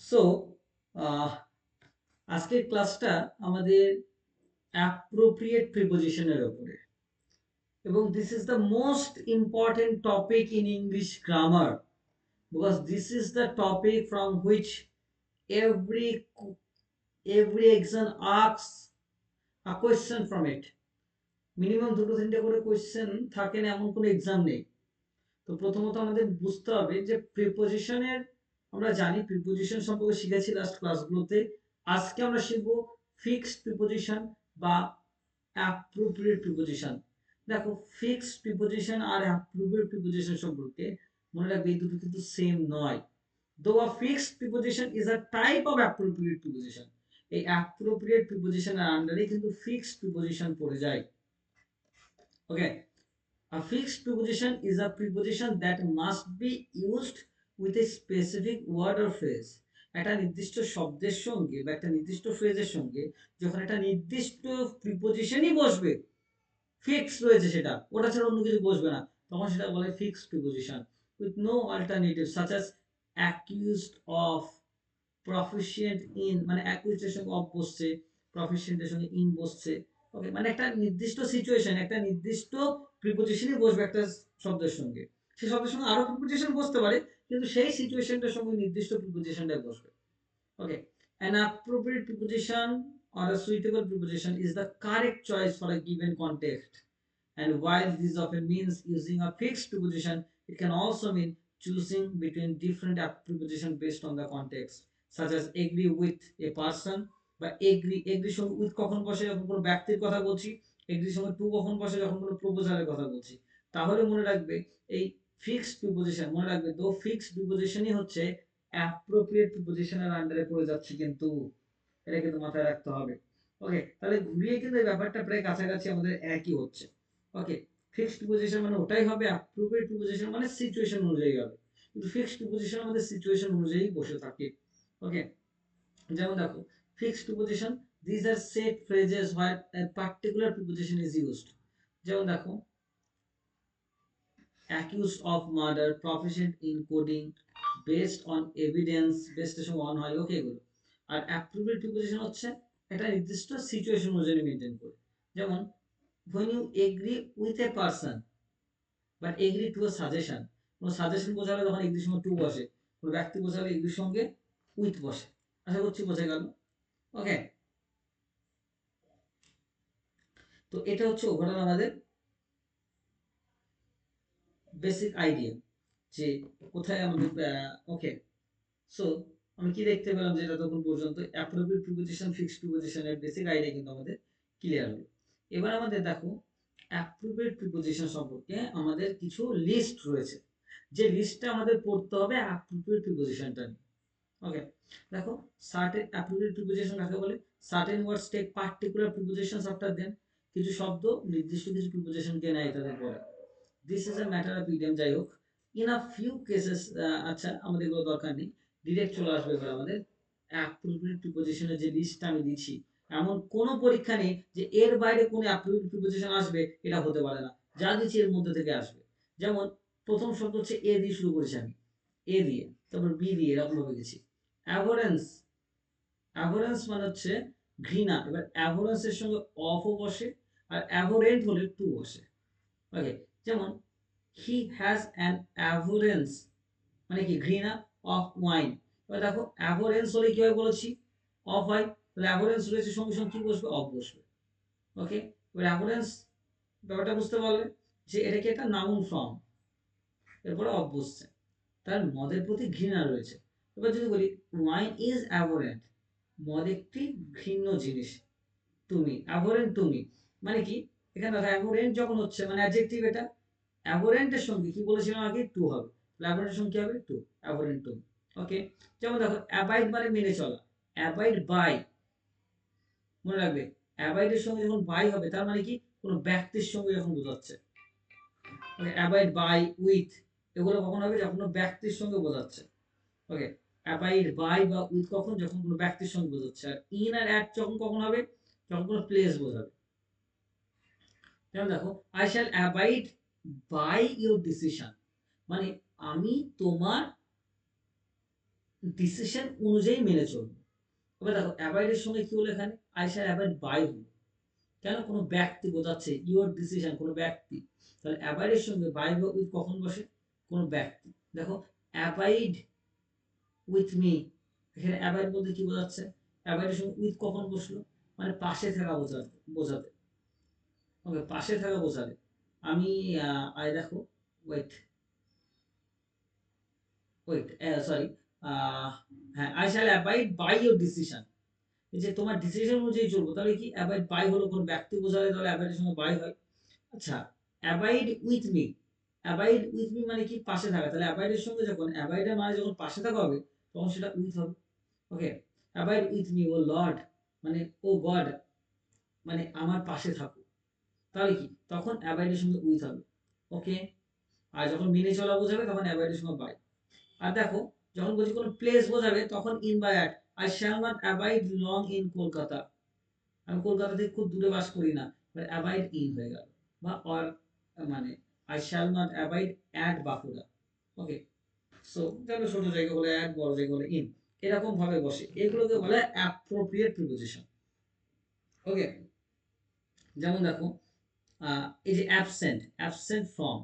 So আজকের ক্লাসটা আমাদের অ্যাপ্রোপ্রিয়েট প্রিপোজিশনের উপরে, এবং this is the most important topic in English grammar, because this is the topic from which every every exam asks a question from it. Minimum দুটো তিনটে করে question থাকে না এমন কোনো এক্সাম নেই। তো প্রথমত আমাদের বুঝতে হবে যে প্রিপোজিশনের, আমরা জানি প্রিপোজিশন সম্পর্কে শিখেছি লাস্ট ক্লাসগুলোতে। আজকে আমরা শিখবো ফিক্সড প্রিপোজিশন বা অ্যাপ্রোপ্রিয়েট প্রিপোজিশন। দেখো, ফিক্সড প্রিপোজিশন আর অ্যাপ্রোপ্রিয়েট প্রিপোজিশন সম্পর্কে মনে রাখবে এই দুটো কিন্তু সেম নয়। Though a fixed preposition is a type of appropriate preposition, এই appropriate preposition এর আন্ডারে কিন্তু fixed preposition পড়ে যায়। ওকে, a fixed preposition is a preposition that must be used with a specific word or phrase. একটা নির্দিষ্ট শব্দের সঙ্গে বা একটা নির্দিষ্ট ফ্রেজের সঙ্গে যখন একটা নির্দিষ্ট প্রিপোজিশনই বসবে, ফিক্স রয়েছে সেটা, ওটা ছাড়া অন্য কিছু বসবে না, তখন সেটা বলে fixed preposition with no alternative, such as accused of, proficient in, মানে অ্যাকুইজের সঙ্গে অফ বসছে, প্রফিশিয়েন্টের সঙ্গে ইন বসছে। ওকে, মানে একটা নির্দিষ্ট সিচুয়েশন, একটা নির্দিষ্ট প্রিপোজিশনই বসবে একটা শব্দের সঙ্গে। সেই শব্দের সঙ্গে আরো প্রিপোজিশন বসতে পারে, কিন্তু সেই সিচুয়েশনটার সঙ্গে নির্দিষ্ট প্রিপোজিশনটাই বসবে। ওকে, an appropriate preposition or a suitable preposition is the correct choice for a given context. And while this often means using a fixed preposition, it can also mean choosing between different prepositions based on the context, such as agree with a person বা agri সঙ্গে with কখন বসে যখন কোনো ব্যক্তির কথা বলছি, এগ্রির সঙ্গে টু কখন বসে যখন কোনো প্রপোজালের কথা বলছি। তাহলে মনে রাখবে এই ফিক্সড প্রিপোজিশন, মনে রাখবে তো ফিক্সড প্রিপোজিশনই হচ্ছে অ্যাপ্রোপ্রিয়েট প্রিপোজিশনের আন্ডারে পড়ে যাচ্ছে, কিন্তু এটা কিন্তু মাথায় রাখতে হবে। ওকে, তাহলে ঘুরিয়ে কিন্তু এই ব্যাপারটা প্রায় কাছাকাছি আমাদের একই হচ্ছে। ওকে, ফিক্সড প্রিপোজিশন মানে ওটাই হবে, অ্যাপ্রোপ্রিয়েট প্রিপোজিশন মানে সিচুয়েশন অনুযায়ী হবে, কিন্তু ফিক্সড প্রিপোজিশন আমাদের সিচুয়েশন অনুযায়ী বসে থাকে। ওকে, যেমন দেখো, fixed preposition, this are set phrases where a particular preposition is used. যেমন দেখো, accused of murder, proficient in coding, based on evidence, based on হয়, ওকে এগুলো। আর অ্যাপ্রোপ্রিয়েট প্রিপোজিশন হচ্ছে একটা নির্দিষ্ট সিচুয়েশন অনুযায়ী মেনটেন করে। যেমন when you agree with a person but agree to a suggestion, কোনো সাজেশন বোঝালে তখন এগ্রির সঙ্গে টু বসে, কোনো ব্যক্তি বোঝালে এগ্রির সঙ্গে উইথ বসে। আশা করছি বোঝা গেল। ওকে, তো এটা হচ্ছে ওভারঅল আমাদের বেসিক আইডিয়া যে কোথায় আমাদের। ওকে, সো আমি কি দেখতে পেলাম, যেটা তখন পর্যন্ত অ্যাপ্রোপ্রিয়েট প্রিপোজিশন ফিক্সড প্রিপোজিশনের বেসিক আইডিয়া কিন্তু আমাদের ক্লিয়ার হলো। এবার আমাদের দেখো অ্যাপ্রোপ্রিয়েট প্রিপোজিশন সম্পর্কে আমাদের কিছু লিস্ট রয়েছে, যে লিস্টটা আমাদের পড়তে হবে অ্যাপ্রোপ্রিয়েট প্রিপোজিশনটা নিয়ে। ওকে, দেখো, সার্টেন অ্যাপ্রোপ্রিয়েট প্রিপোজিশন কাকে বলে? Certain words take particular prepositions after them, কিছু শব্দ নির্দিষ্ট কিছু প্রিপোজিশনকে নেয় তাদের পরে। This is a matter of idiom. যাই হোক, ইন আ ফিউ কেসেস, আচ্ছা আমাদের এগুলো দরকার নেই, ডিরেক্ট চলে আসবে এবার আমাদের অ্যাপ্রোপ্রিয়েট প্রিপোজিশনের যে লিস্টটা আমি দিচ্ছি। এমন কোনো পরীক্ষা নেই যে এর বাইরে কোনো অ্যাপ্রোপ্রিয়েট প্রিপোজিশন আসবে, এটা হতে পারে না, যা দিচ্ছি এর মধ্যে থেকে আসবে। যেমন প্রথম শব্দ হচ্ছে এ দিয়ে শুরু করেছি আমি, এ দিয়ে, তারপর বি দিয়ে, এরকম ভাবে গেছি। অ্যাভোরেন্স, অ্যাভোরেন্স মানে হচ্ছে ঘৃণা, এবার অ্যাভোরেন্সের সঙ্গে অফও বসে, আর অ্যাভোরেন্ট হলে টু বসে। ওকে, যেমন হি হ্যাজ অ্যান অ্যাভোরেন্স মানে কি, ঘৃণা অফ ওয়াইন। এবার দেখো অ্যাভোরেন্স হলে কি হয় বলেছি, অফ হয়, তাহলে অ্যাভোরেন্স রয়েছে সঙ্গে সঙ্গে কি বসবে, অফ বসবে। ওকে, এবার অ্যাভোরেন্স ব্যাপারটা বুঝতে পারলে যে এটা কি একটা নাউন ফর্ম, এরপরে অফ বসছে, তার মদের প্রতি ঘৃণা রয়েছে। এবার যদি বলি ওয়াইন ইজ অ্যাভোরেন্ট, মদ একটি ঘৃণ্য জিনিস, তুমি অ্যাভোরেন্ট তুমি, মানে কি, এখানে দেখো অ্যাভোরেন্ট যখন হচ্ছে মানে অ্যাডজেক্টিভ, এটা অ্যাভোরেন্টের সঙ্গে কি বলেছিলাম আগে, টু হবে, অ্যাভোরেন্টের সঙ্গে কি হবে, টু, অ্যাভোরেন্ট টু। ওকে, যেমন দেখো অ্যাবাইড মানে মেনে চলা, অ্যাবাইড বাই, মনে রাখবে অ্যাবাইডের সঙ্গে যখন বাই হবে তার মানে কি কোনো ব্যক্তির সঙ্গে যখন বোঝাচ্ছে। ওকে, অ্যাবাইড বাই উইথ, এগুলো কখন হবে, যখন কোনো ব্যক্তির সঙ্গে বোঝাচ্ছে। ওকে, অ্যাবাইড বাই বা উইথ কখন, যখন কোনো ব্যক্তির সঙ্গে বোঝাচ্ছে। আর ইন আর অ্যাট যখন কখন হবে, যখন কোনো প্লেস বোঝাবে। যেমন দেখো I shall abide by your decision, মানে আমি তোমার ডিসিশন অনুযায়ী মেনে চলবো। এবার দেখো অ্যাভয়েডের সঙ্গে কি হলো এখানে, আই শ্যাল অ্যাভয়েড বাই হলো, কেন কোনো ব্যক্তি বোঝাচ্ছে, ইউর ডিসিশন কোনো ব্যক্তি, তাহলে অ্যাভয়েডের সঙ্গে বাই বা উইথ কখন বসে, কোনো ব্যক্তি। দেখো অ্যাভয়েড উইথ মি, এখানে অ্যাভয়েড বলতে কি বোঝাচ্ছে, অ্যাভয়েডের সঙ্গে উইথ কখন বসলো, মানে পাশে থাকা বোঝাতে। ওকে, পাশে থাকা বোঝালে আমি আই দেখো ওয়েট ওয়েট সরি হ্যাঁ, I shall abide by your decision, যে তোমার ডিসিশন অনুযায়ী চলবো, তাহলে কি অ্যাবাইড বাই হলো কোন ব্যক্তি বোঝালে, তাহলে অ্যাবাইডের সঙ্গে বাই হয়। আচ্ছা, abide with me, abide with me মানে কি, পাশে থাকা, তাহলে অ্যাবাইডের সঙ্গে যখন অ্যাবাইডের মানে যখন পাশে থাকা হবে তখন সেটা উইথ হবে। Okay, abide with me O lord, মানে ও গড, মানে আমার পাশে থাকো, তাহলে কি তখন অ্যাবাইডের সঙ্গে উইথ হবে। ওকে, আর যখন মেনে চলা বোঝাবে তখন অ্যাভয়েডের সময় বাই। আর দেখো যখন বলছি কোনো প্লেস বোঝাবে তখন in by at, I shall not abide long in Kolkata, আমি কলকাতা থেকে খুব দূরে বাস করি না, অ্যাবাইড ইন হয়ে গেল, বা অর মানে I shall not abide at Bankura. Okay, so যেন ছোট জায়গা বলে অ্যাট, বড় জায়গা বলে ইন, এরকম ভাবে বসে, এগুলোকে বলে অ্যাপ্রোপ্রিয়েট প্রিপোজিশন। ওকে, যেমন দেখো এই যে অ্যাবসেন্ট, অ্যাবসেন্ট ফ্রম,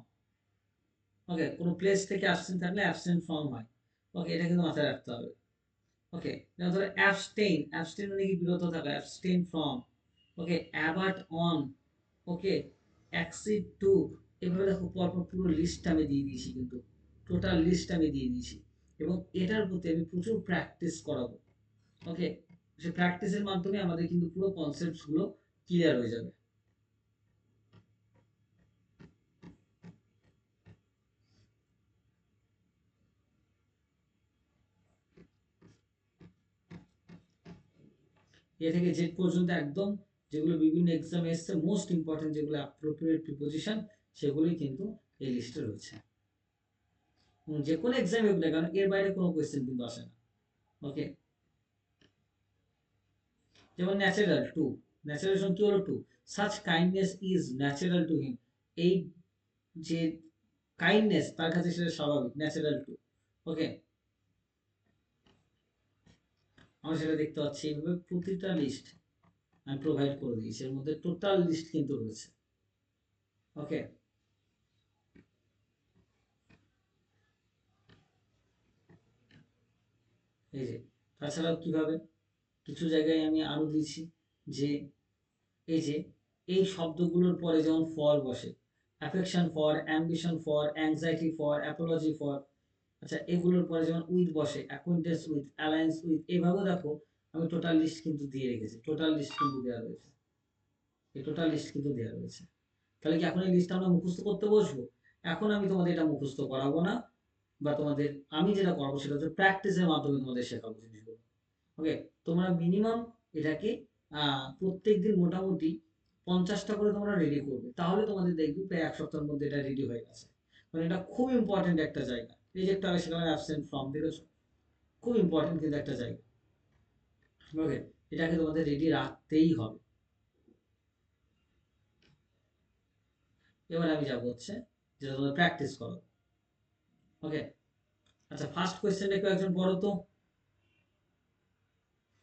ওকে, কোনো প্লেস থেকে অ্যাবসেন্ট থাকলে অ্যাবসেন্ট ফ্রম হয়। ওকে, এটা কিন্তু মাথায় রাখতে হবে। ওকে, যেমন ধরো অ্যাবস্টেইন, অ্যাবস্টেইন মানে কি বিরত থাকা, abstain from. Okay, abort on. Okay, accede to. এভাবে দেখো পরপর পুরো লিস্ট আমি দিয়ে দিয়েছি, কিন্তু টোটাল লিস্ট আমি দিয়ে দিয়েছি, এবং এটার প্রতি আমি প্রচুর প্র্যাকটিস করাবো। ওকে, সে প্র্যাকটিসের মাধ্যমে আমাদের কিন্তু পুরো কনসেপ্টস গুলো ক্লিয়ার হয়ে যাবে। এ থেকে জেড পর্যন্ত একদম যেগুলো বিভিন্ন এক্সামে এসছে মোস্ট ইম্পর্টেন্ট, যেগুলো অ্যাপ্রোপ্রিয়েট প্রিপোজিশন, সেগুলোই কিন্তু এই লিস্টে রয়েছে। যে কোনো এক্সামে হোক না কারণ এর বাইরে কোনো কোয়েশ্চেন কিন্তু আসে না। ওকে, যেমন ন্যাচারাল টু, ন্যাচারাল কি হলো to, such kindness is natural to him, এই যে কাইন্ডনেস তার কাছে সেটা স্বাভাবিক, ন্যাচারাল টু। ওকে, আমরা সেটা দেখতে পাচ্ছি, এইভাবে প্রতিটা লিস্ট আমি প্রোভাইড করে দিয়েছি, এর মধ্যে টোটাল লিস্ট কিন্তু রয়েছে। ওকে, এই যে তাছাড়াও কিভাবে কিছু জায়গায় আমি আরো দিয়েছি, যে এই যে এই শব্দগুলোর পরে যেমন ফর বসে, affection for, ambition for, anxiety for, Apology for. আচ্ছা, এগুলোর পরে যেমন উইথ বসে, অ্যাকোয়েন্টেন্স উইথ, অ্যালায়েন্স উইথ, এইভাবে দেখো আমি টোটাল লিস্ট কিন্তু দিয়ে রেখেছি, টোটাল লিস্ট কিন্তু দেওয়া রয়েছে, এই টোটাল লিস্ট কিন্তু দেওয়া রয়েছে। তাহলে কি এখন এই লিস্ট আমরা মুখস্থ করতে বসবো? এখন আমি তোমাদের এটা মুখস্থ করাবো না, বা তোমাদের আমি যেটা করাবো সেটা হচ্ছে প্র্যাকটিসের মাধ্যমে তোমাদের শেখাবো জিনিসগুলো। ওকে, তোমরা মিনিমাম এটাকে প্রত্যেক দিন মোটামুটি 50টা করে তোমরা রেডি করবে, তাহলে তোমাদের দেখবে প্রায় এক সপ্তাহের মধ্যে এটা রেডি হয়ে গেছে। মানে এটা খুব ইম্পর্টেন্ট একটা জায়গা, এই যে একটা সেখানে অ্যাবসেন্ট ফ্রম দেখেছো, খুব ইম্পর্টেন্ট কিন্তু একটা জায়গা। ওকে, এটাকে তোমাদের রেডি রাখতেই হবে। এবার আমি যাবো হচ্ছে যেটা তোমরা প্র্যাকটিস করো। ওকে, আচ্ছা, ফার্স্ট কোয়েশ্চেনটা কেউ একজন পড়ো তো,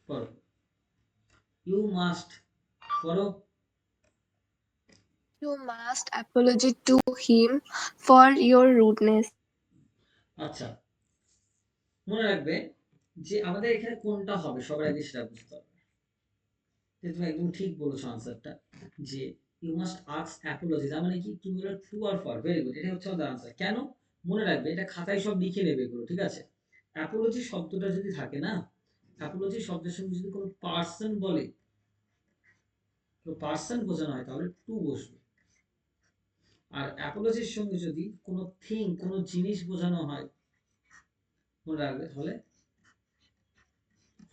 পড়ো, ইউ মাস্ট, পড়ো। You must apologize to him for your rudeness. আচ্ছা, মনে রাখবে যে আমাদের এখানে কোনটা হবে সবার আগে সেটা বুঝতে হবে, যে তুমি একদম ঠিক বলেছো আনসারটা, যে ইউ মাস্ট আস্ক অ্যাপোলজি, তার মানে কি তুমি বলো ট্রু আর ফর, ভেরি গুড, এটা হচ্ছে আমাদের আনসার। কেন মনে রাখবে, এটা খাতায় সব লিখে নেবে এগুলো, ঠিক আছে। অ্যাপোলজি শব্দটা যদি থাকে না, অ্যাপোলজি শব্দের সঙ্গে যদি কোনো পার্সন বলে, তো পার্সন বোঝানো হয় তাহলে টু বসবে, আর অ্যাপোলজির সঙ্গে যদি কোনো থিং, কোনো জিনিস বোঝানো হয়, মনে রাখবে তাহলে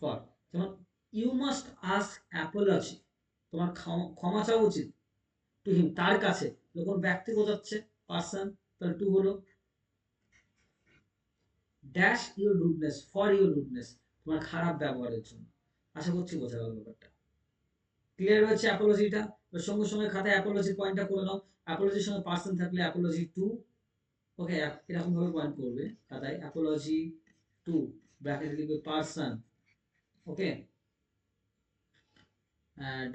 ফর। যেমন ইউ মাস্ট আস্ক অ্যাপোলজি, তোমার ক্ষমা চাওয়া উচিত, টু হিম তার কাছে, যখন ব্যক্তি বোঝাচ্ছে পার্সন, তাহলে টু হলো। Dash your rudeness, for your rudeness, তোমার খারাপ ব্যবহারের জন্য। আশা করছি বোঝা গেল ব্যাপারটা, ক্লিয়ার হয়েছে অ্যাপোলজিটা। সঙ্গে সঙ্গে খাতায় অ্যাপোলজি পয়েন্টটা করে নাও, অ্যাপোলজির সঙ্গে পার্সন থাকলে অ্যাপোলজি টু। ওকে, এরকম ভাবে পয়েন্ট করবে খাতায়, অ্যাপোলজি টু ব্র্যাকেটে লিখবে person, okay,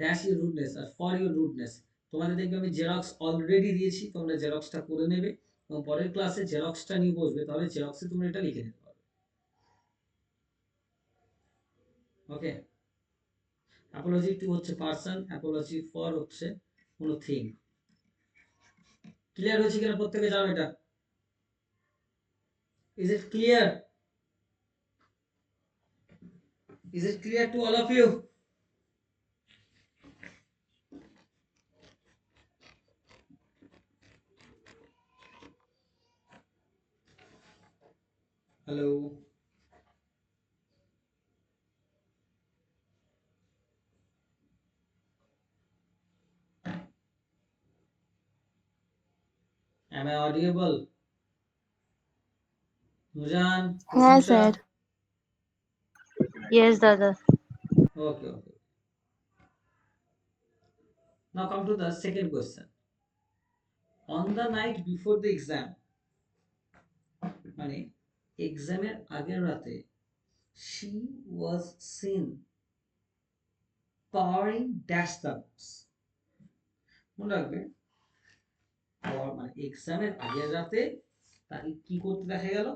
dash your rudeness আর ফর ইউর রুটনেস। তোমাদের দেখবে আমি জেরক্স অলরেডি দিয়েছি, তোমরা জেরক্সটা করে নেবে এবং পরের ক্লাসে জেরক্সটা নিয়ে বসবে, তাহলে জেরক্সে তোমরা এটা লিখে নিতে পারবে, ওকে। অ্যাপোলজি টু হচ্ছে পারসন, অ্যাপোলজি ফর হচ্ছে কোনো থিং। ক্লিয়ার হয়েছে কিনা প্রত্যেকে জানো এটা? Is it clear? Is it clear to all of you? Hello, am I audible? Nujan, হ্যাঁ Prashansa, sir. Yes, Dada. okay, okay. Now come to the second question. On the night before the exam, মানে এক্সামের আগের রাতে, she was seen powering dash the books. মনে রাখবে, মানে এক্সামের আগের রাতে তাকে কি করতে দেখা গেল?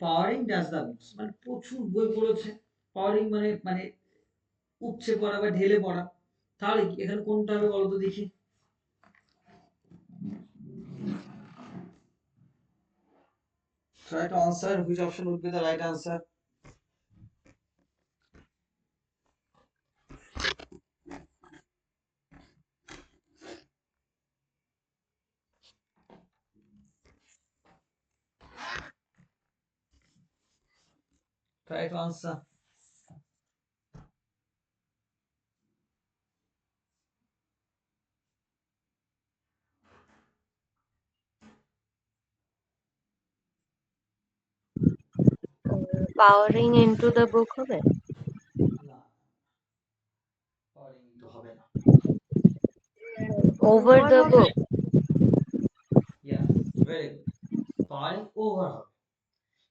পাওয়ারিং ড্যাশ দ্য বুকস, মানে প্রচুর বই পড়েছে। পাওয়ারিং মানে মানে উপচে পড়া বা ঢেলে পড়া। তাহলে কি এখানে কোনটা হবে বলো তো দেখি? Try to answer which option would be the right answer. Try to answer. Powering into the book হবে? না, পাওয়ারিং তো হবে না। Over the book. Yeah, very good. Powering over হবে।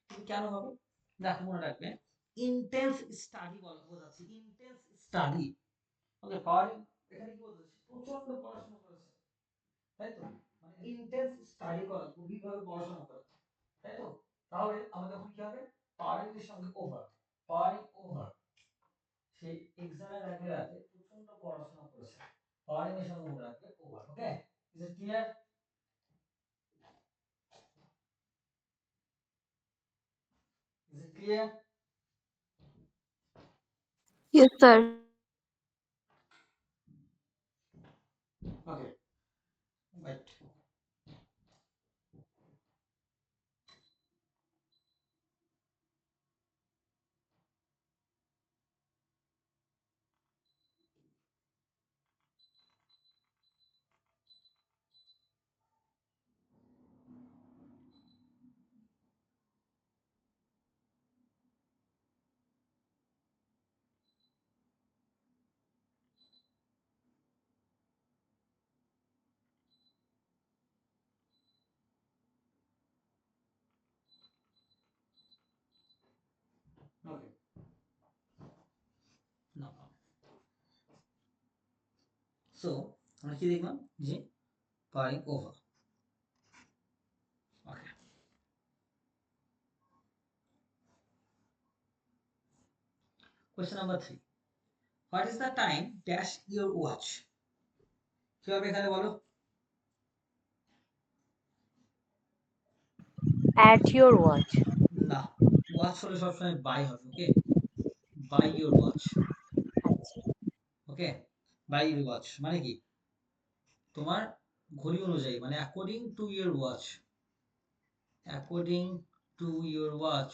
কিন্তু কেন হবে? দেখো মনে রাখবে, ইন্টেন্স স্টাডি বলা বোঝাচ্ছে, ইন্টেন্স স্টাডি, ওকে। পাওয়ারিং এখানে কি বোঝাচ্ছে? প্রচন্ড পড়াশোনা করেছে, তাই তো? মানে ইন্টেন্স স্টাডি করা, গভীরভাবে পড়াশোনা করা, তাই তো? তাহলে আমাদের তখন কি হবে? পাওয়ারিং এর সঙ্গে ওভার, পাওয়ারিং ওভার, সেই এক্সামের আগে রাতে প্রচন্ড পড়াশোনা করেছে, পাওয়ারিং এর সঙ্গে মনে রাখবে over, okay. Is it clear? Is it clear? Yes sir. Okay, right. Okay, no problem. So আমরা কি দেখলাম? যে powering over, okay. Question number 3, what is the time dash your watch? কি হবে এখানে বলো? At your watch. না, watch হলে সবসময় বাই হবে, ওকে। By your watch, okay. By your watch মানে কি? তোমার ঘড়ি অনুযায়ী, মানে according to your watch, according to your watch,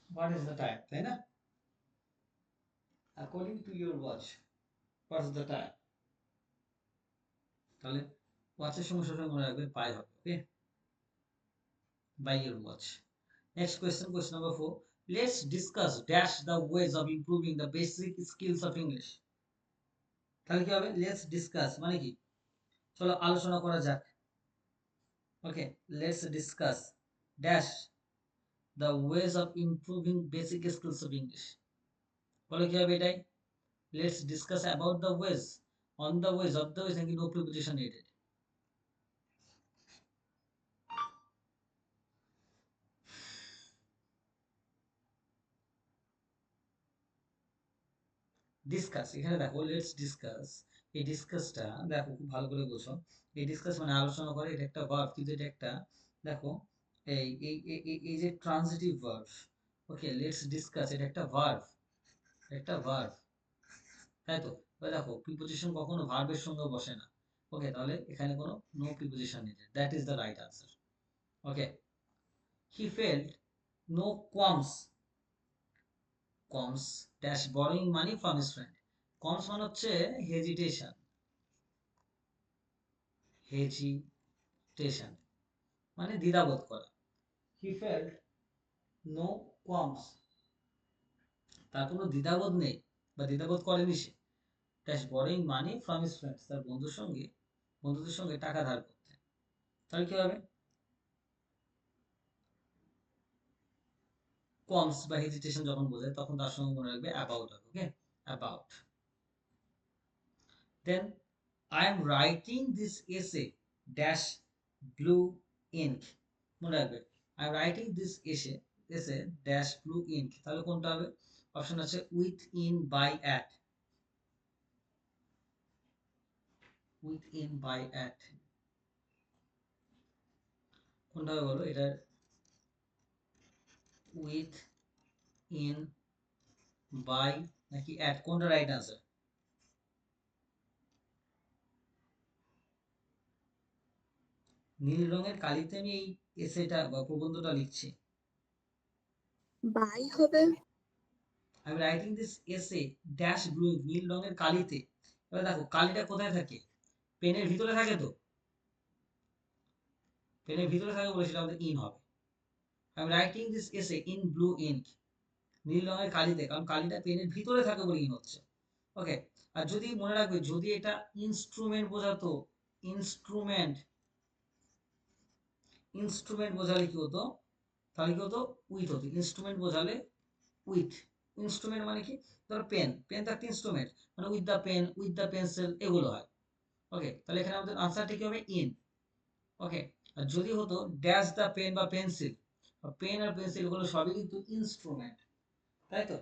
what is the time, তাই না? According to your watch, what is the time. তাহলে ওয়াচের সঙ্গে সবসময় মনে রাখবে বাই হবে, ওকে। By your watch. Next question, question number 4, let's discuss dash the ways of improving the basic skills of English. তাহলে কি হবে? লেটস ডিসকাস মানে কি? চলো আলোচনা করা যাক, okay. Let's discuss dash the ways of improving basic skills of English. বলো কি হবে এটাই? Let's discuss about the ways. On the ways, of the ways, নাকি no preposition needed? ডিসকাস, এখানে দেখো লেটস ডিসকাস। এই ডিসকাসটা দেখো খুব ভালো করে বোঝো। এই ডিসকাস মানে আলোচনা করে, এটা একটা ভার্ব, কিন্তু এটা একটা দেখো এই এই এই এই- এই যে transitive verb. Okay, let's discuss এটা একটা ভার্ব, একটা ভার্ব, তাই তো? এবার দেখো প্রিপোজিশন কখনো ভার্বের সঙ্গে বসে না। ওকে, তাহলে এখানে কোনো নো প্রিপোজিশন নেই, that is the right answer. Okay, he felt no qualms, qualms dash borrowing money from his friend. Qualms মানে হচ্ছে হেজিটেশন, হেজিটেশন মানে দ্বিধাবোধ করা। হি ফেল্ট নো কোয়ামস, তার কোনো দ্বিধাবোধ নেই বা দ্বিধাবোধ করেনি সে, dash borrowing money from his friends, তার বন্ধুদের সঙ্গে টাকা ধার করতে। তাহলে কি হবে? কমস বা হেজিটেশন যখন বোঝায় তখন তার সঙ্গে মনে রাখবে অ্যাবাউট হবে। Okay, about. Then I am writing this essay dash blue ink, মনে রাখবে I am writing this essay dash blue ink. তাহলে কোনটা হবে? অপশন আছে with in by at, with in by at, কোনটা হবে বলো? এটা উইথ ইন বাই নাকি অ্যাট, কোনটা রাইট আনসার? নীল রঙের কালিতে আমি এই এসেটা বা প্রবন্ধটা লিখছি। By হবে। I am writing this essay dash blue, নীল রঙের কালিতে। এবার দেখো কালিটা কোথায় থাকে? পেনের ভিতরে থাকে তো, পেনের ভিতরে থাকে বলে সেটা আমাদের ইন হবে। I am writing this essay in blue ink, নীল রঙের কালিতে, কারণ কালিটা পেনের ভিতরে থাকে বলে ইন হচ্ছে। ওকে, আর যদি মনে রাখবে যদি এটা ইনস্ট্রুমেন্ট বোঝাতো, ইনস্ট্রুমেন্ট, ইনস্ট্রুমেন্ট বোঝালে কি হতো? তাহলে কি হতো? উইথ হতো। ইনস্ট্রুমেন্ট বোঝালে উইথ, ইনস্ট্রুমেন্ট মানে কি? ধরো পেন, পেন তো একটা ইনস্ট্রুমেন্ট, মানে with the pen, with the pencil, এগুলো হয়। ওকে, তাহলে এখানে আমাদের আনসারটা কি হবে? ইন। ওকে, আর যদি হতো ড্যাশ দ্য পেন বা পেন্সিল, পেন আর পেন্সিল এগুলো সবই কিন্তু ইনস্ট্রুমেন্ট, তাই তো?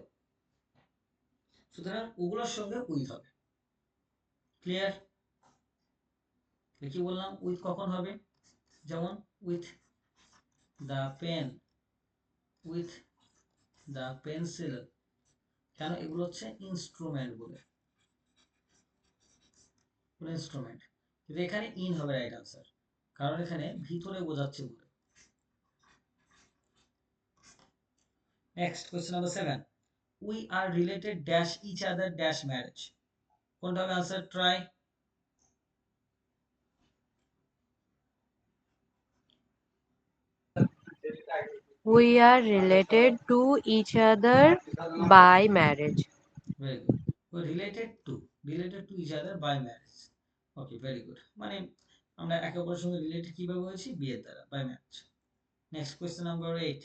সুতরাং ওগুলোর সঙ্গে উইথ হবে। ক্লিয়ার? কি বললাম? উইথ কখন হবে? যেমন with the pen, with the pencil, কেন? এগুলো হচ্ছে ইনস্ট্রুমেন্ট বলে, ইনস্ট্রুমেন্ট। কিন্তু এখানে ইন হবে রাইট আনসার, কারণ এখানে ভিতরে বোঝাচ্ছে বলে। Next question number 7, we are related dash each other dash marriage, কোনটা হবে answer? Try. We are related to each other by marriage. Very good. We related to each other by marriage. Okay, very good. মানে আমরা একে অপরের সঙ্গে related কিভাবে হয়েছি? বিয়ের দ্বারা, by marriage. Next question number 8,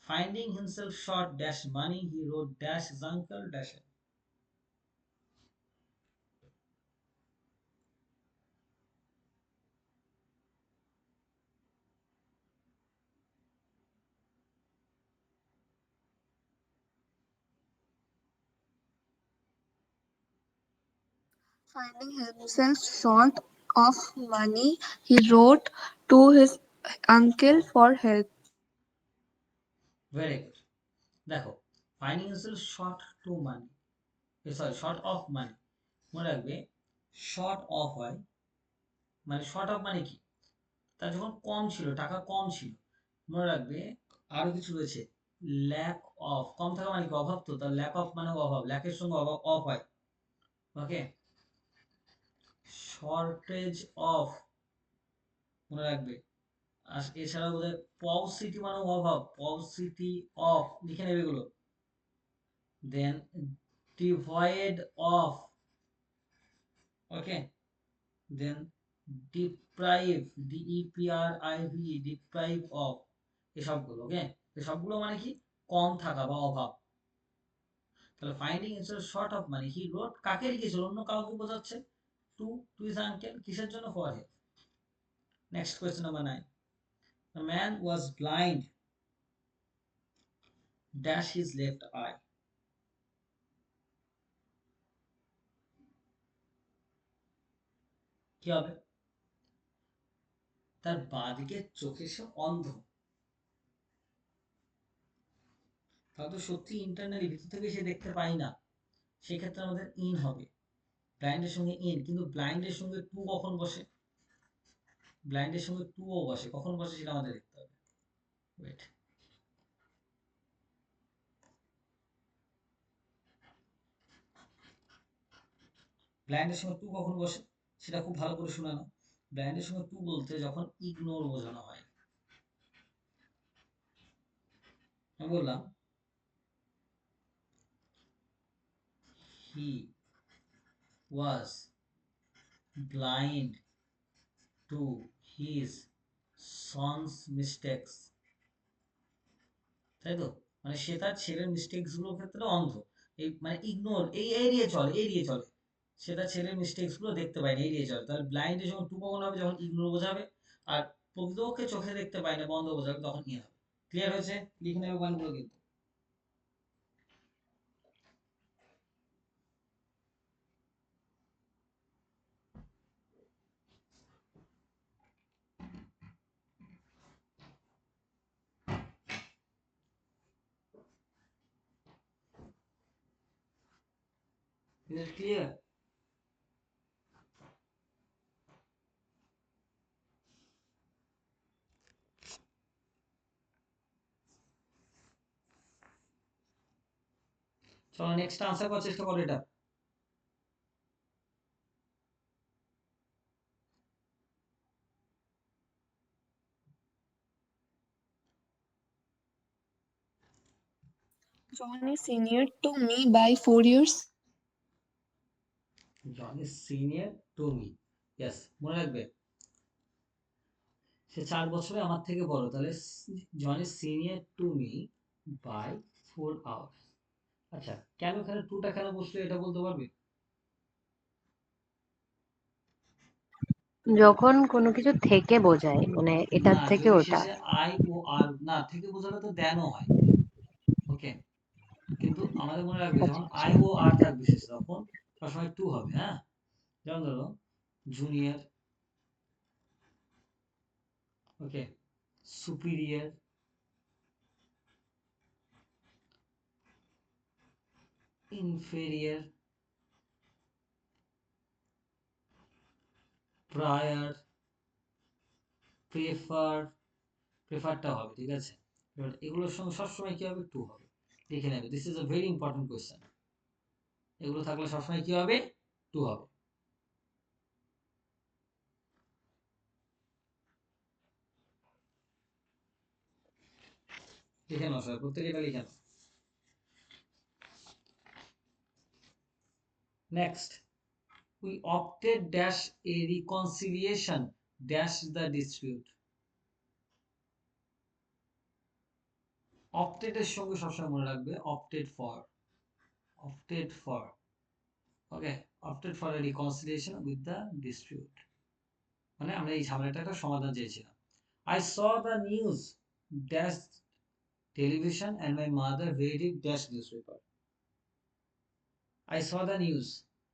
finding himself short dash money he wrote dash his uncle dash it. Finding himself short of money, he wrote to his uncle for help. Very good. দেখো finding himself short to money, sorry short of money, মনে রাখবে short of হয় মানে short of মানে কি? তার যখন কম ছিল, টাকা কম ছিল। মনে রাখবে আরো কিছু রয়েছে, ল্যাক অফ, কম থাকা মানে কি? অভাব তো, তার ল্যাক অফ মানে অভাব, ল্যাকের সঙ্গে অভাব অফ হয়। ওকে, শর্টেজ অফ, মনে রাখবে। আর এছাড়া বোধহয় পসিটি মানে অভাব, পসিটি অফ, লিখে নেবে এগুলো। দেন devoid of, okay, then deprive, ডিইপিআরআইভি, deprive of, এসবগুলো। ওকে, এসবগুলো মানে কি, কম থাকা বা অভাব। তাহলে finding instead short of money he wrote, কাকে লিখেছিল, অন্য কাউকে বোঝাচ্ছে, টু টু হিজ আঙ্কেল, কিসের জন্য, for him. Next question number 9, the man was blind dash his left I. কি হবে, তার বাঁ দিকের চোখে সে অন্ধ। তাহলে তো সত্যি ইন্টারনালি ভিতর থেকে সে দেখতে পাই না, সেক্ষেত্রে আমাদের ইন হবে, ব্লাইন্ডের সঙ্গে ইন। কিন্তু ব্লাইন্ডের সঙ্গে টু কখন বসে, ব্লাইন্ডের সঙ্গে টু ও বসে, কখন বসে সেটা আমাদের দেখতে হবে। ওয়েট, ব্লাইন্ডের সঙ্গে টু কখন বসে সেটা খুব ভালো করে শুনে নাও। ব্লাইন্ডের সঙ্গে টু বলতে যখন ইগনোর বোঝানো হয়। আমি বললাম he was blind to his son's mistakes, তাই তো, মানে সে তার ছেলের মিস্টেক্স গুলোর ক্ষেত্রে অন্ধ। এই মানে ইগনোর, এই এড়িয়ে চলে, এড়িয়ে চলে, সে তার ছেলের মিস্টেক্স গুলো দেখতে পায় না, এড়িয়ে চলে। তাহলে ব্লাইন্ড যখন টু কখন হবে, যখন ইগনোর বোঝাবে। আর প্রকৃতপক্ষে চোখে দেখতে পায় না, বন্ধ বোঝাবে, তখন ইয়ে হবে। ক্লিয়ার হয়েছে, লিখে নেবে পয়েন্টগুলো কিন্তু। Is it clear? চলো নেক্সট আনসার করার চেষ্টা করো এটা। John is senior to me by 4 years. John is senior to me, yes, মনে রাখবে, সে 4 বছরে আমার থেকে বড়। তাহলে John is senior to me by 4 hours। আচ্ছা, কেন এখানে টুটা কেন বসলো এটা বলতে পারবে? যখন কোনো কিছু থেকে বোঝায়, মানে এটার না, থেকে যদি ওটা। শেষে আই ও আর না থেকে বোঝালে তো দেনও হয়। ওকে, কিন্তু আমাদের মনে রাখবে আচ্ছা যখন আচ্ছা। আই ও আর থাকবে শেষে, তখন সবসময় টু হবে। হ্যাঁ, যেমন ধরো জুনিয়র, ওকে, সুপিরিয়র, ইনফেরিয়র, প্রায়ার, প্রেফার, প্রেফারটা হবে, ঠিক আছে। এবার এগুলোর সঙ্গে সবসময় কি হবে, টু হবে। লিখে নেবে, this is a very important question. এগুলো থাকলে সবসময় কি হবে, টু হবে। লিখে নাও সবাই, প্রত্যেকে এটা লিখে নাও। Next, we opted dash a reconciliation dash the dispute. Opted এর সঙ্গে সবসময় মনে রাখবে opted for, opted for, okay, opted for a reconciliation with the dispute, মানে আমরা এই ঝামেলাটার একটা সমাধান চেয়েছিলাম। I saw the news dash television and my mother read it dash newspaper. I saw the news,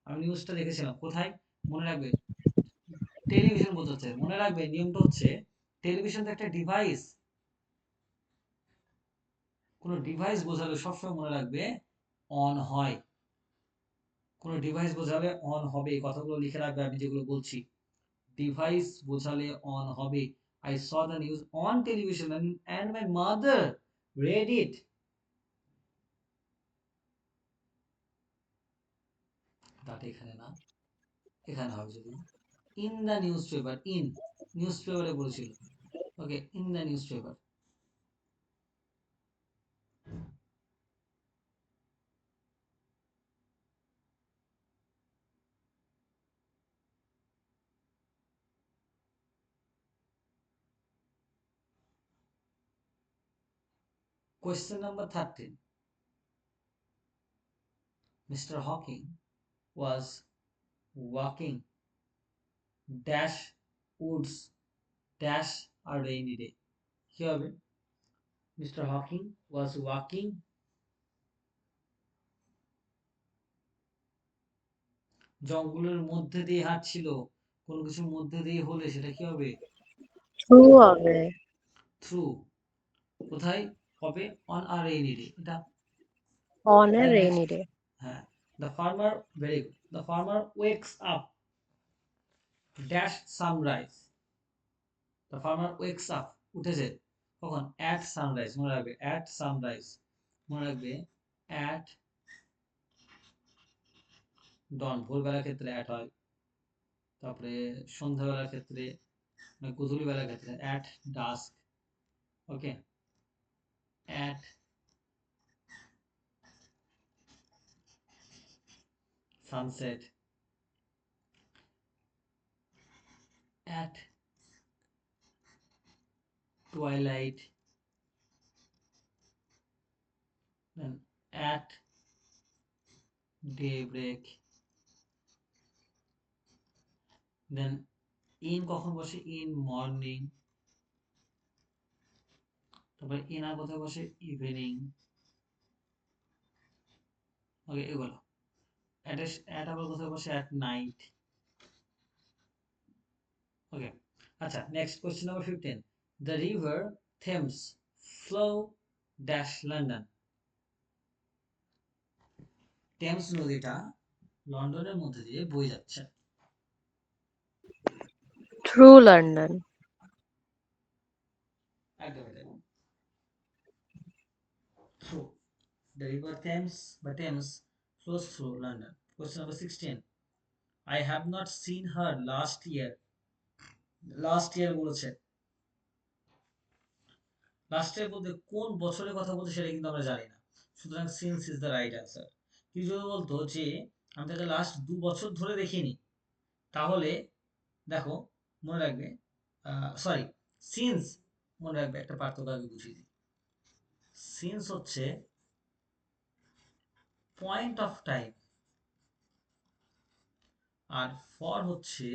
আমি নিউজটা দেখেছিলাম, কোথায়, মনে রাখবে, টেলিভিশন বোঝাচ্ছে। মনে রাখবে নিয়মটা হচ্ছে, টেলিভিশন তো একটা ডিভাইস, কোনো ডিভাইস বোঝালে সবসময় মনে রাখবে অন হয়, কোনো ডিভাইস বোঝালে অন হবে, এই কথাগুলো লিখে রাখবে আমি যেগুলো বলছি। ডিভাইস বোঝালে অন হবে। I saw the news on television and my mother read it, that এখানে না, এখানে হবে যদি in the newspaper, in নিউজ পেপারে বলেছিল, ওকে, in the newspaper. Question number 13. Mr. Hawking was walking dash woods dash a rainy day. কি হবে? Mr. Hawking was walking জঙ্গলের মধ্যে দিয়ে হাঁটছিল, কোনো কিছুর মধ্যে দিয়ে হলে সেটা কি হবে? ট্রু হবে। থ্রু। কোথায় হবে? On a rainy day. এটা on a then rainy next, day. হ্যাঁ, the farmer, very good, the farmer wakes up dash sunrise. The farmer wakes up, উঠেছে কখন? at sunrise, মনে রাখবে at sunrise, মনে রাখবে at dawn, ভোরবেলার ক্ষেত্রে at হয়, তারপরে সন্ধ্যাবেলার ক্ষেত্রে মানে গোধূলি বেলার ক্ষেত্রে at dusk, okay, at sunset, at twilight, then at daybreak, then in কখন বসে? in morning, তারপরে in আর কোথায় বসে? ইভিনিং, ওকে, এগুলো at আবার কোথায় বসে? at night, okay. আচ্ছা, next question number 15. The river Thames flow dash London. Thames নদীটা লন্ডনের মধ্যে দিয়ে বয়ে যাচ্ছে। Through London. একদম তাই। থ্রু, দ্য রিভার থেমস বা Thames flows through London. Question number 16. I have not seen her last year. Last year বলেছে। লাস্ট ইয়ার বলতে কোন বছরের কথা বলতে সেটা কিন্তু আমরা জানি না, সুতরাং since is the right answer. কিছু যদি বলতো যে আমি তাকে লাস্ট 2 বছর ধরে দেখিনি, তাহলে দেখো মনে রাখবে, সরি, সিন্স মনে রাখবে, একটা পার্থক্য আগে বুঝিয়ে দিই। সিন্স হচ্ছে পয়েন্ট অফ টাইম, আর ফর হচ্ছে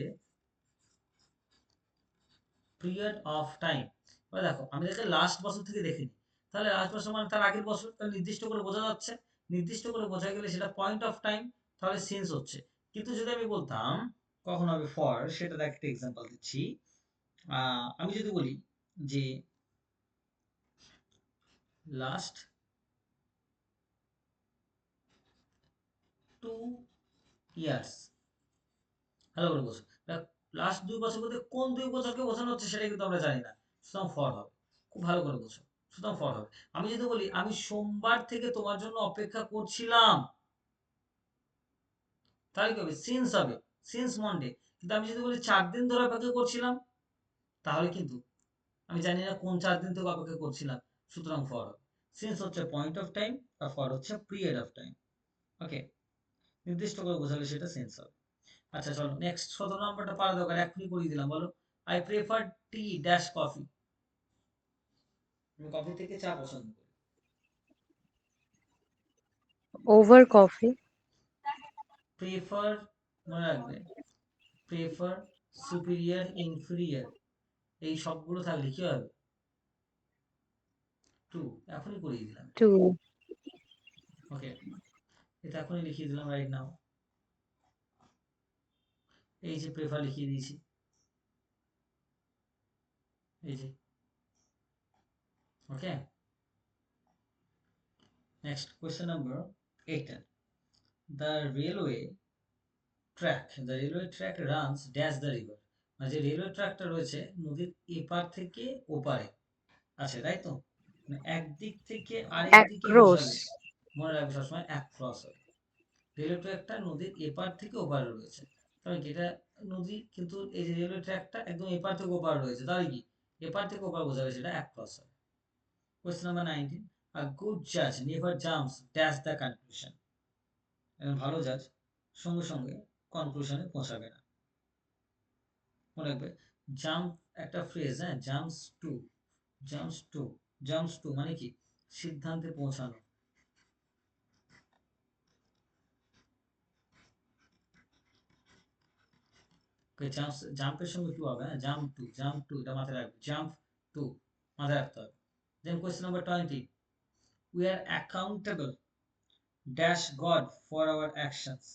পিরিয়ড অফ টাইম। এবার দেখো আমি তাকে লাস্ট বছর থেকে দেখিনি, তাহলে লাস্ট বছর মানে তার আগের বছর, তাহলে নির্দিষ্ট করে বোঝা যাচ্ছে, নির্দিষ্ট করে বোঝা গেলে সেটা পয়েন্ট অফ টাইম, তাহলে সিন্স হচ্ছে। কিন্তু যদি আমি বলতাম কখন হবে ফর, সেটা একটা এক্সাম্পল দিচ্ছি। আমি যদি বলি যে লাস্ট 2 ইয়ার্স, ভালো করে বোঝো, লাস্ট 2 বছর বলতে কোন 2 বছরকে বোঝানো হচ্ছে সেটা কিন্তু আমরা জানি না, সুতরাং ফর হবে। খুব ভালো করে বোঝো, সুতরাং ফর হবে। আমি যদি বলি আমি সোমবার থেকে তোমার জন্য অপেক্ষা করছিলাম, তাহলে কি হবে? সিন্স হবে, সিন্স মন্ডে। কিন্তু আমি যদি বলি 4 দিন ধরে অপেক্ষা করছিলাম, তাহলে কিন্তু আমি জানি না কোন 4 দিন থেকে অপেক্ষা করছিলাম, সুতরাং ফর হবে। সিন্স হচ্ছে পয়েন্ট অফ টাইম, আর ফর হচ্ছে পিরিয়ড অফ টাইম, ওকে, নির্দিষ্ট করে বোঝালে সেটা সেন্স হবে। আচ্ছা চলো নেক্সট 17 নম্বরটা পারা দরকার, এখনই করিয়ে দিলাম। বলো, I prefer T dash coffee. আমি কফি থেকে চা পছন্দ করি। Over coffee. প্রেফার, মনে রাখবে, প্রেফার, সুপিরিয়র, ইনফিরিয়র, এই সবগুলো থাকলে কি হবে? টু, এখনই করিয়ে দিলাম। টু। ওকে, এটা এখনই লিখিয়ে দিলাম রাইট নাও। এই যে প্রেফার লিখিয়ে দিয়েছি, এই যে, okay. Next question number 18. The railway track runs dash the river. মানে যে রেলওয়ে ট্র্যাকটা রয়েছে নদীর এপার থেকে ওপারে আছে, তাই তো, মানে একদিক থেকে আরেক দিকে অ্যাক্রোস। বোঝালে মনে রাখবে সবসময় অ্যাক্রস হবে। রেলওয়ে ট্র্যাকটা নদীর এপার থেকে ওপারে রয়েছে, তবে কি এটা নদী, কিন্তু এই যে রেলওয়ে ট্র্যাকটা একদম এপার থেকে ওপার রয়েছে, তাহলে কি এপার থেকে ওপার বোঝালে সেটা অ্যাক্রস হবে। Question number 19. আ গুড জাজ never jumps dash the conclusion. ভালো জাজ সঙ্গে সঙ্গে কনক্লুশনে পৌঁছাবে না। মনে রাখবে, জাম্প একটা ফ্রেজ, হ্যাঁ, jumps to, jumps to, jumps to মানে কি? সিদ্ধান্তে পৌঁছানো। জাম্পের সঙ্গে টু হবে, হ্যাঁ, জাম্প টু, এটা মাথায় রাখবে, জাম্প টু মাথায় রাখতে হবে। দেন question number 20, we are accountable dash God for our actions,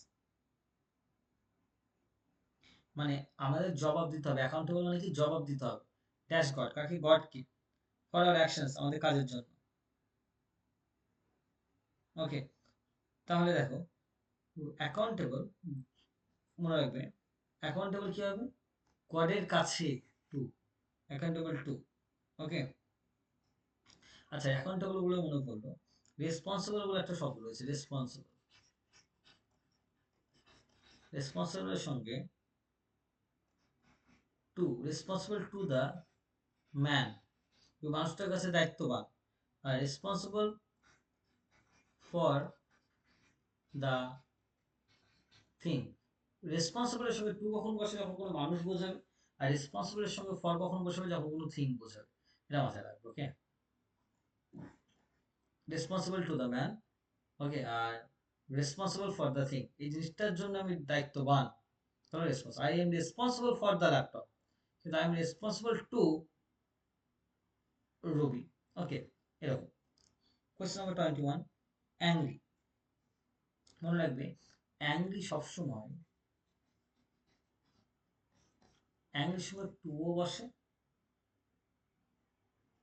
মানে আমাদের জবাব দিতে হবে, অ্যাকাউন্টেবল মানে কি, জবাব দিতে হবে, ড্যাশ গড, কাকে, গড কি, ফর আওয়ার অ্যাকশনস, আমাদের কাজের জন্য। ওকে, তাহলে দেখো অ্যাকাউন্টেবল, মনে রাখবে অ্যাকাউন্টেবল কি হবে, গডের কাছে টু, অ্যাকাউন্টেবল টু। ওকে, আচ্ছা অ্যাকাউন্টেবল বলে মনে পড়লো, রেসপন্সিবল বলে একটা শব্দ রয়েছে, রেসপন্সিবল, রেসপন্সিবলের সঙ্গে to, responsible to the man, ওই মানুষটার কাছে দায়িত্ববান, আর রেসপন্সিবল ফর দ্য থিং। রেসপন্সিবলের সঙ্গে টু কখন বসে, যখন কোনো মানুষ বোঝাবে, আর রেসপন্সিবলের সঙ্গে ফর কখন বসবে, যখন কোনো থিং বোঝাবে, এটা মাথায় রাখবে। Okay, responsible to the man, okay, আর রেসপন্সিবল ফর দ্য থিং, এই জিনিসটার জন্য আমি দায়িত্ববান, তাহলে response, I am responsible for the laptop, কিন্তু I am responsible to Ravi. Okay, এরকম। কোয়েশ্চেন নাম্বার 21, অ্যাংরি, মনে রাখবে অ্যাংরি সবসময়, অ্যাংরির সঙ্গে টুও বসে,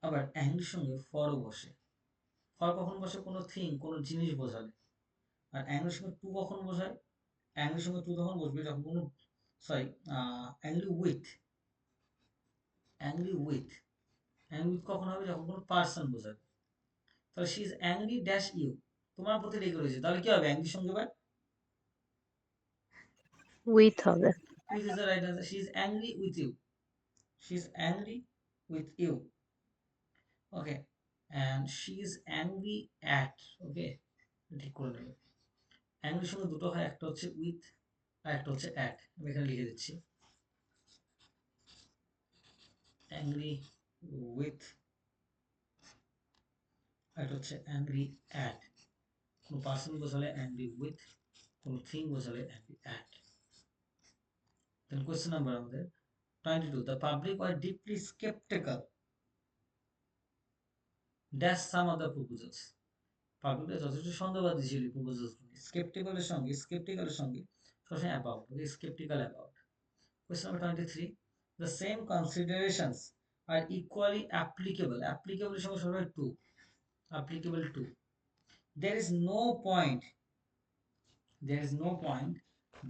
আবার অ্যাংরির সঙ্গে ফরও বসে। ফর কখন বসে, কোনো থিং, কোনো জিনিস বোঝালে, আর অ্যাংরির সঙ্গে টু কখন বোঝায়, অ্যাংরির সঙ্গে টু তখন বসবে যখন কোনো, sorry, angry with, angry with, angry with কখন হবে, যখন কোনো পার্সন বোঝাবে। তাহলে she is angry dash you, তোমার প্রতি রেগে রয়েছে, তাহলে কি হবে, অ্যাংরির সঙ্গে বাট উইথ হবে। With is the right answer, she is angry with you, she is angry with you. Okay, and she is angry at, okay, ঠিক করে নেবে, অ্যাংরির সঙ্গে দুটো হয়, একটা হচ্ছে উইথ আর একটা হচ্ছে অ্যাট, আমি এখানে লিখে দিচ্ছি, অ্যাংরি উইথ, একটা হচ্ছে অ্যাংরি অ্যাট, কোনো পার্সন বোঝালে অ্যাংরি উইথ, কোনো থিং বোঝালে angry at. Then question number আমাদের 22, the public were deeply skeptical dash some of the proposals, পাবলিকরা যথেষ্ট সন্দেহবাদী ছিল প্রপোজালস, স্কেপটিক্যালের সঙ্গে সবসময় about, okay, sceptical about. Question number 23, the same considerations are equally applicable, অ্যাপ্লিকেবলের সঙ্গে সবসময় two, applicable to, there is no point, there is no point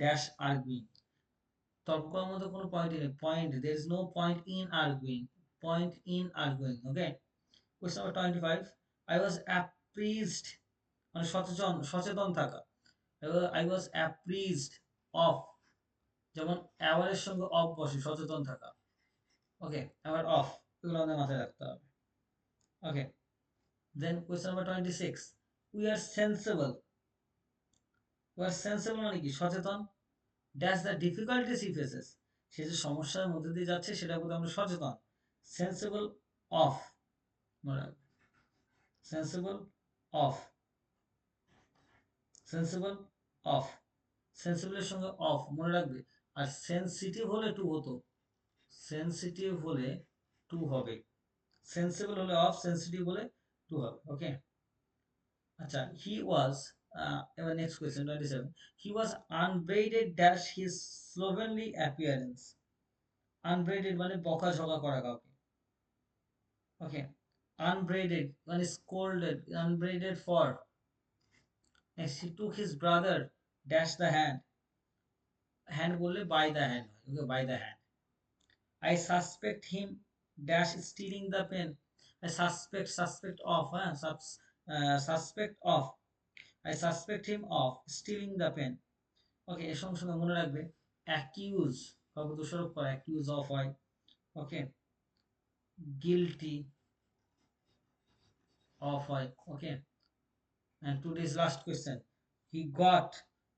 dash arguing, তর্ক করার মধ্যে কোনো পয়েন্ট নেই, point, there is no point in arguing, point in arguing। Okay, question number 25, I was appraised, মানে সচেতন, সচেতন থাকা, I was appraised of, যেমন অ্যাওয়ারের সঙ্গে অফ বসে, সচেতন থাকা। ওকে, অ্যাওয়ার অফ, এগুলো আমাদের মাথায় রাখতে হবে। ওকে, দেন question number 26, we are sensible, we are sensible মানে কি, সচেতন, dash the difficulties he faces, সে যে সমস্যার মধ্যে দিয়ে যাচ্ছে সেটার প্রতি আমরা সচেতন, sensible of, sensible of, sensible of, সেন্সিবলের সঙ্গে অফ মনে রাখবে, আর সেন্সিটিভ হলে টু হতো, সেন্সিটিভ হলে টু হবে, সেন্সিবল হলে অফ, সেন্সিটিভ হলে টু হবে। ওকে, আচ্ছা, হি ওয়াজ, এবার next question 27, he was upbraided dash his slovenly appearance, upbraided মানে বকাঝকা করা কাউকে। ওকে, আনব্রেডেড মানে scolded, আনব্রেডেড for, next he took his brother dash the hand, hand বললে বাই দ্য হ্যান্ড হয়, okay, by the hand. I suspect him dash stealing the pen, I suspect, suspect of, হ্যাঁ, suspect of, I suspect him of stealing the pen। ওকে, এর সঙ্গে সঙ্গে মনে রাখবে accused, কাউকে দোষারোপ করা, অ্যাকিউজ অফ হয়। ওকে, গিলটি অফ হয়। ওকে, and today's last question, he got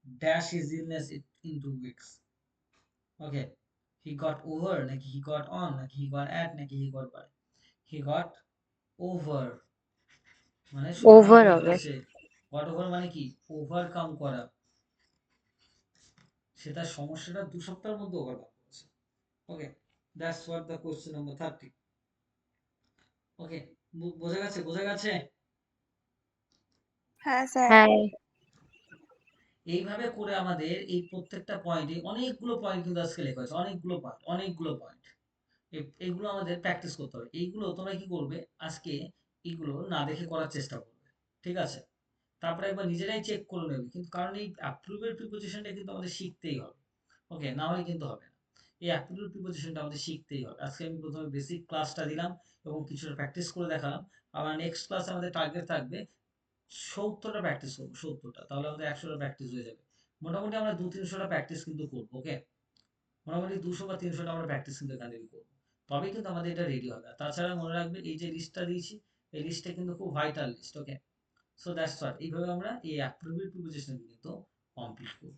dash his illness in 2 weeks। Okay, he got over নাকি he got on নাকি he got at নাকি he got by, he got over, মানে সমাধান Over করতে হবে। সে, got over মানে কি, ওভারকাম করা, সে তার সমস্যাটা 2 সপ্তাহের মধ্যে ওভারকাম করেছে। Okay, that's what the question number 30। Okay, বোঝা গেছে, বোঝা গেছে। হ্যাঁ স্যার। হ্যাঁ। এইভাবে করে আমাদের এই প্রত্যেকটা পয়েন্টে অনেকগুলো পয়েন্ট কিন্তু আজকে লেখা হয়েছে, অনেকগুলো পয়েন্ট, অনেকগুলো পয়েন্ট। এইগুলো আমাদের প্র্যাকটিস করতে হবে। এইগুলো তোমরা কি করবে, আজকে এইগুলো না দেখে করার চেষ্টা করবে, ঠিক আছে? তারপরে একবার নিজেরাই চেক করে নেবে, কিন্তু কারণ এই অ্যাপ্রুভের প্রিপোজিশনটা কিন্তু আমাদের শিখতেই হবে। ওকে, না হলে কিন্তু হবে না। এই অ্যাপ্রুভের প্রিপোজিশনটা আমাদের শিখতেই হবে। আজকে আমি প্রথমে বেসিক ক্লাসটা দিলাম এবং কিছুটা প্র্যাকটিস করে দেখালাম। আবার নেক্সট ক্লাসে আমাদের টার্গেট থাকবে 70টা প্র্যাকটিস করবো, 70টা, তাহলে আমাদের 100টা প্র্যাকটিস হয়ে যাবে। মোটামুটি আমরা 200-300টা প্র্যাকটিস কিন্তু করবো। ওকে, মোটামুটি 200 বা 300টা আমরা প্র্যাকটিস কিন্তু এখান থেকে করবো, তবেই কিন্তু আমাদের এটা রেডি হবে। আর তাছাড়া মনে রাখবে এই যে লিস্টটা দিয়েছি, এই লিস্টটা কিন্তু খুব vital list. Okay, so that's what, এইভাবে আমরা এই অ্যাপ্রোপ্রিয়েট প্রিপোজিশন কিন্তু কমপ্লিট করব।